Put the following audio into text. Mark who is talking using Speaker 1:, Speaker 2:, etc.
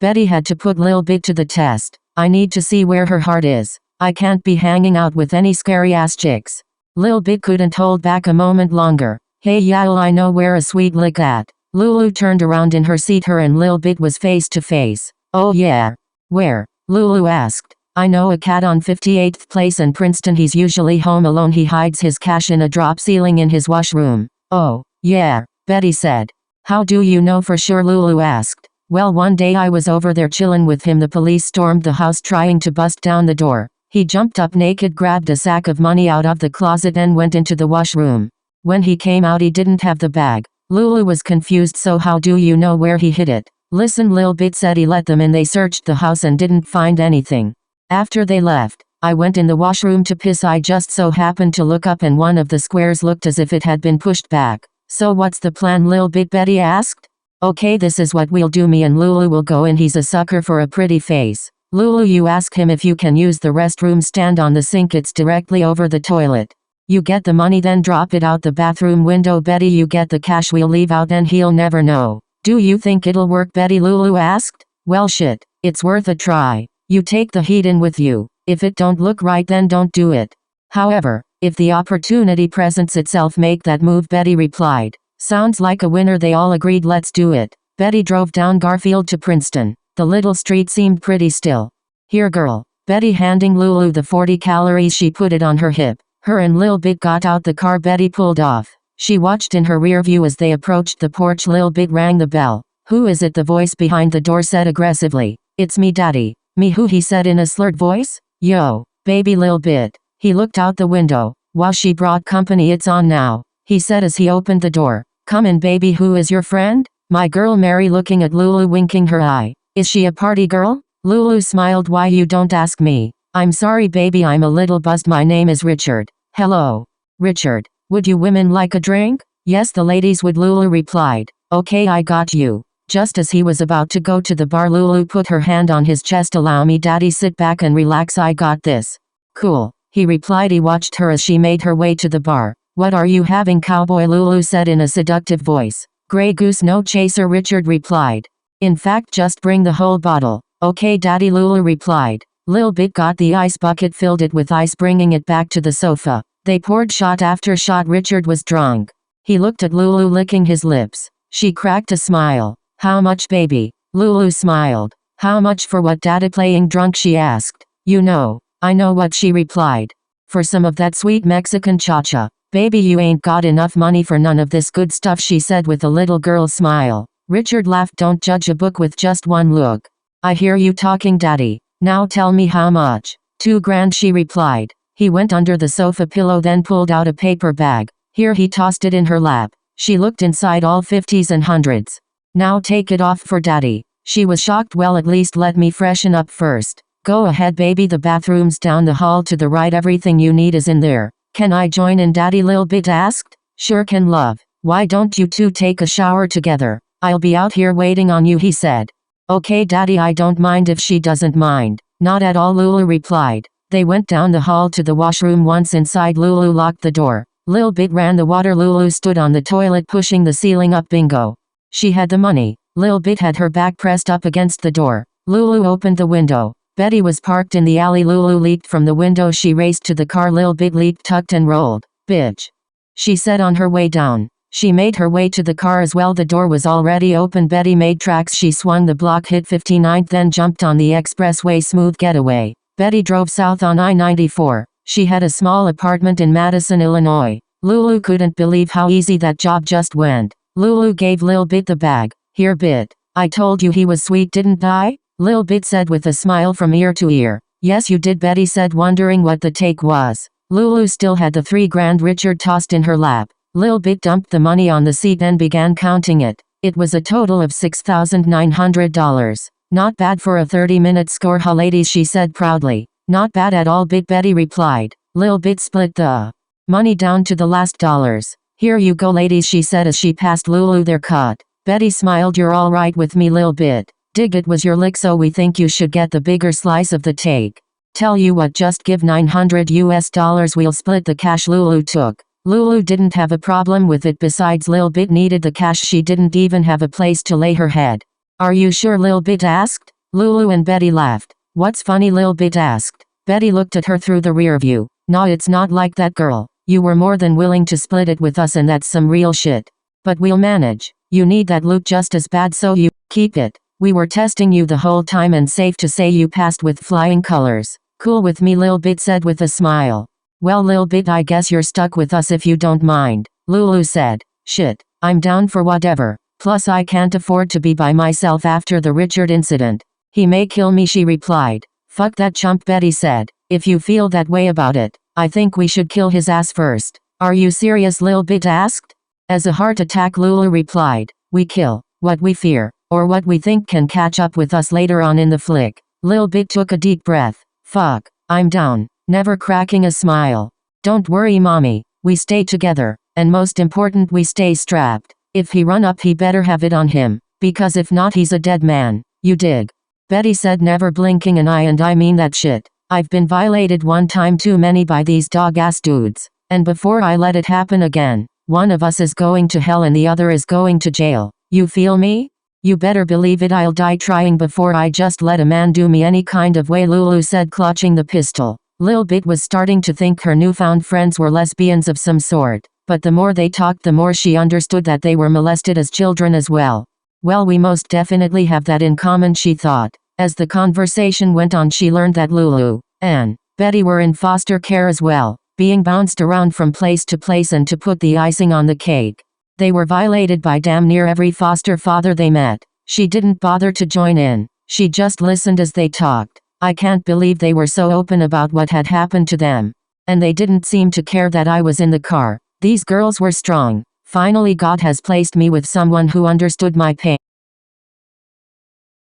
Speaker 1: Betty had to put Lil Bit to the test. I need to see where her heart is. I can't be hanging out with any scary ass chicks. Lil Bit couldn't hold back a moment longer. Hey y'all, I know where a sweet lick at. Lulu turned around in her seat. Her and Lil Bit was face to face. Oh yeah? Where? Lulu asked. I know a cat on 58th Place and Princeton. He's usually home alone. He hides his cash in a drop ceiling in his washroom. Oh, yeah, Betty said. How do you know for sure? Lulu asked. Well, one day I was over there chillin' with him. The police stormed the house trying to bust down the door. He jumped up naked, grabbed a sack of money out of the closet and went into the washroom. When he came out he didn't have the bag. Lulu was confused. So how do you know where he hid it? Listen, Lil Bit said. He let them in. They searched the house and didn't find anything. After they left, I went in the washroom to piss. I just so happened to look up and one of the squares looked as if it had been pushed back. So what's the plan, Lil Bit? Betty asked. Okay, this is what we'll do. Me and Lulu will go in. He's a sucker for a pretty face. Lulu, you ask him if you can use the restroom stand on the sink. It's directly over the toilet. You get the money, then drop it out the bathroom window. Betty, you get the cash. We'll leave out and he'll never know. Do you think it'll work, Betty? Lulu asked. Well shit, it's worth a try. You take the heat in with you. If it don't look right, then don't do it. However, if the opportunity presents itself, make that move, Betty replied. Sounds like a winner. They all agreed. Let's do it. Betty drove down Garfield to Princeton. The little street seemed pretty still. Here girl. Betty handing Lulu the 40 calories. She put it on her hip. Her and Lil Bit got out the car. Betty pulled off. She watched in her rear view as they approached the porch. Lil Bit rang the bell. Who is it? The voice behind the door said aggressively. It's me, Daddy. Me who? He said in a slurred voice. Yo, baby Lil Bit. He looked out the window. Wow, she brought company. It's on now, he said as he opened the door. Come in, baby. Who is your friend? My girl Mary. Looking at Lulu, winking her eye. Is she a party girl? Lulu smiled. Why you don't ask me? I'm sorry, baby. I'm a little buzzed. My name is Richard. Hello. Richard. Would you women like a drink? Yes, the ladies would, Lulu replied. Okay, I got you. Just as he was about to go to the bar, Lulu put her hand on his chest. Allow me, Daddy. Sit back and relax. I got this. Cool, he replied. He watched her as she made her way to the bar. What are you having, cowboy? Lulu said in a seductive voice. Grey Goose, no chaser, Richard replied. In fact, just bring the whole bottle. Okay, Daddy, Lulu replied. Lil Bit got the ice bucket, filled it with ice, bringing it back to the sofa. They poured shot after shot. Richard was drunk. He looked at Lulu, licking his lips. She cracked a smile. How much, baby? Lulu smiled. How much for what, Daddy? Playing drunk, she asked. You know. I know what, she replied. For some of that sweet Mexican cha-cha. Baby, you ain't got enough money for none of this good stuff, she said with a little girl smile. Richard laughed. Don't judge a book with just one look. I hear you talking, Daddy. Now tell me how much. $2,000, she replied. He went under the sofa pillow, then pulled out a paper bag. Here, he tossed it in her lap. She looked inside, all 50s and 100s. Now take it off for Daddy. She was shocked. Well, at least let me freshen up first. Go ahead, baby. The bathroom's down the hall to the right. Everything you need is in there. Can I join in, Daddy? Lil Bit asked. Sure can, love. Why don't you two take a shower together? I'll be out here waiting on you, he said. Okay, Daddy, I don't mind if she doesn't mind. Not at all, Lulu replied. They went down the hall to the washroom. Once inside, Lulu locked the door. Lil Bit ran the water. Lulu stood on the toilet, pushing the ceiling up. Bingo. She had the money. Lil Bit had her back pressed up against the door. Lulu opened the window. Betty was parked in the alley. Lulu leaped from the window. She raced to the car. Lil Bit leaped, tucked and rolled. Bitch, she said on her way down. She made her way to the car as well. The door was already open. Betty made tracks. She swung the block, hit 59th, then jumped on the expressway. Smooth getaway. Betty drove south on I-94. She had a small apartment in Madison, Illinois. Lulu couldn't believe how easy that job just went. Lulu gave Lil Bit the bag. Here, Bit. I told you he was sweet, didn't I? Lil Bit said with a smile from ear to ear. Yes, you did, Betty said, wondering what the take was. Lulu still had the $3,000 Richard tossed in her lap. Lil Bit dumped the money on the seat and began counting it. It was a total of $6,900. Not bad for a 30-minute score, huh, ladies, she said proudly. Not bad at all, Bit, Betty replied. Lil Bit split the money down to the last dollars. Here you go, ladies, she said as she passed Lulu their cut. Betty smiled. You're all right with me, Lil Bit. Dig, it was your lick, so we think you should get the bigger slice of the take. Tell you what, just give $900, we'll split the cash. Lulu took. Lulu didn't have a problem with it. Besides, Lil Bit needed the cash. She didn't even have a place to lay her head. Are you sure? Lil Bit asked. Lulu and Betty laughed. What's funny? Lil Bit asked. Betty looked at her through the rear view. Nah, it's not like that, girl. You were more than willing to split it with us, and that's some real shit. But we'll manage. You need that loot just as bad, so you keep it. We were testing you the whole time, and safe to say you passed with flying colors. Cool with me, Lil Bit said with a smile. Well, Lil Bit, I guess you're stuck with us if you don't mind, Lulu said. Shit, I'm down for whatever. Plus I can't afford to be by myself after the Richard incident. He may kill me, she replied. Fuck that chump, Betty said. If you feel that way about it, I think we should kill his ass first. Are you serious? Lil Bit asked. As a heart attack, Lulu replied. We kill what we fear, or what we think can catch up with us later on in the flick. Lil Bit took a deep breath. Fuck, I'm down, never cracking a smile. Don't worry, mommy, we stay together, and most important, we stay strapped. If he run up, he better have it on him, because if not, he's a dead man. You dig? Betty said, never blinking an eye, and I mean that shit. I've been violated one time too many by these dog-ass dudes, and before I let it happen again, one of us is going to hell and the other is going to jail. You feel me? You better believe it, I'll die trying before I just let a man do me any kind of way, Lulu said, clutching the pistol. Lil Bit was starting to think her newfound friends were lesbians of some sort, but the more they talked, the more she understood that they were molested as children as well. Well, we most definitely have that in common, she thought. As the conversation went on, she learned that Lulu and Betty were in foster care as well, being bounced around from place to place, and to put the icing on the cake, they were violated by damn near every foster father they met. She didn't bother to join in. She just listened as they talked. I can't believe they were so open about what had happened to them. And they didn't seem to care that I was in the car. These girls were strong. Finally, God has placed me with someone who understood my pain.